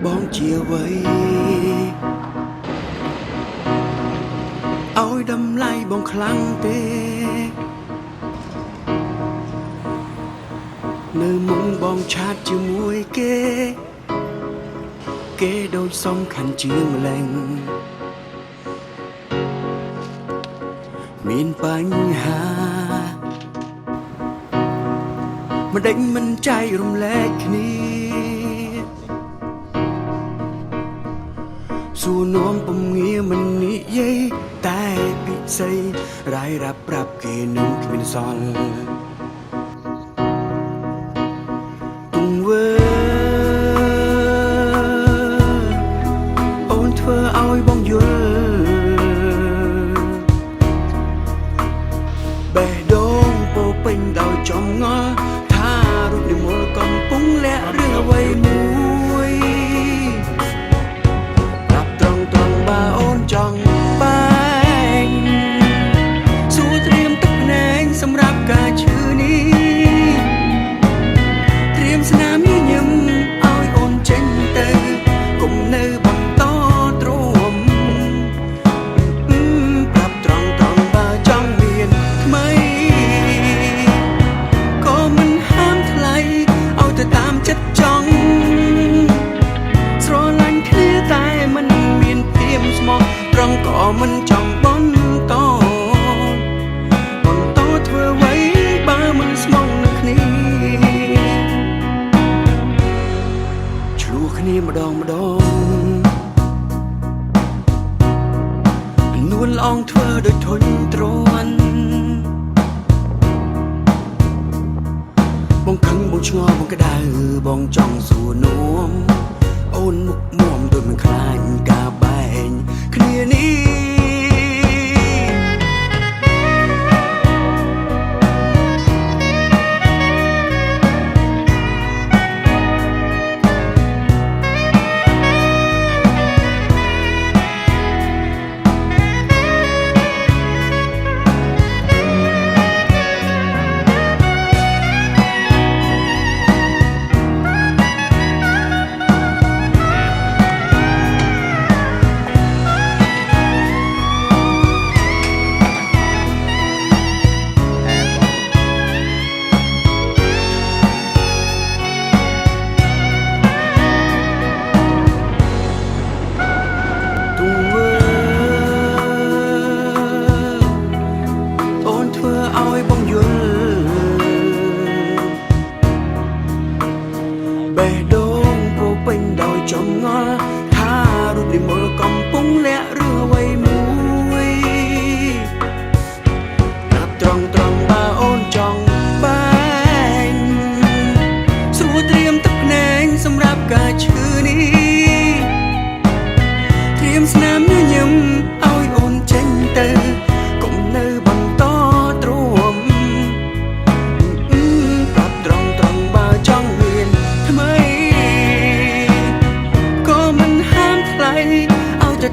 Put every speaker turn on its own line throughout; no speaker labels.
បងជាអ្វីឲ្យតម្លៃបងខ្លាំងទេនៅមុំបងឆាតជាមួយគេដូចសំខាន់ជាងម្លេងមានបញ្ហាមិនដេញមិនចែករំលែកគ្នាសួរនាំពំងាមិននិយាយតែពិសីរាយរាប់ប្រាប់គេនឹងគ្មានសល់ទង្វើអូនធ្វើឲ្យបងយល់បេះដូងពោពេញដោយចំងល់ថារូបនិមលកំពុងលាក់រឿងអ្វីមួយបើអូនចង់បែងសួរត្រៀមទឹកភ្នែកសម្រាប់ការឈឺនេះត្រៀមស្នាមញញឹមឲ្យអូនចេញទៅកុំនៅបន្តទ្រាំប្រាប់ត្រង់បើចង់មានថ្មីក៏មិនហាមថ្លៃឲ្យទៅតាមចិត្តចង់ស្រឡាញ់គ្នាតែមិនស្មោះត្រង់ក៏មិនចង់បន្តធ្វើអ្វីបើមិនស្មោះនឹងគ្នាឆ្លោះគ្នាម្ដងនួនល្អងធ្វើដូចធុញទ្រាន់បងខឹងបងឆ្ងល់បងក្តៅបងចង់សួរនាំអូនមុខមាំដូចមិនខ្លាចការបែងគ្នានេះឲ្យបងយល់បេះដូងពោពេញដោយចំងល់ថារូបនិមលកំពុងលាក់រឿងអ្វីមួយប្រាប់ត្រង់បើអូនចង់បែងស្រួលត្រៀមទឹកភ្នែកសម្រាប់ការឈឺនេះត្រៀមស្នាមញញឹមឲ្យអូនចេញទៅកុំនៅបន្ត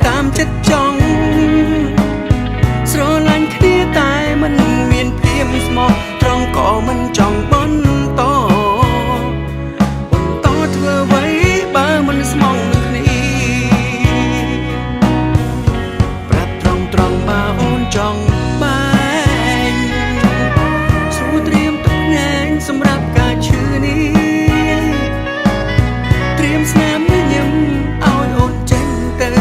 តាមចិត្តចង់ស្រឡាញ់គ្នាតែមិនមានភាពស្មោះត្រង់ក៏មិនចង់បន្តធ្វើអ្វីបើមិនស្មោះនឹងគ្នាប្រាប់ត្រង់បើអូនចង់បែងស្រួលត្រៀមទឹកភ្នែកសម្រាប់ការឈឺនេះត្រៀមស្នាមញញឹមឲ្យអូនចេញទៅ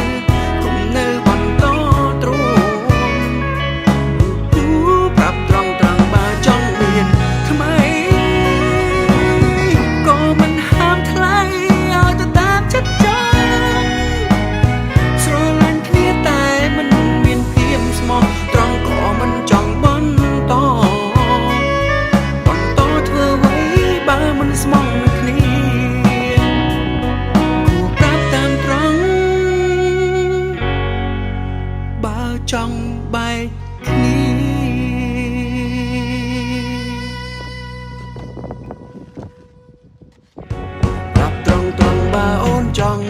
ចង់បែកគ្នាប្រាប់ត្រង់បើអូនចង់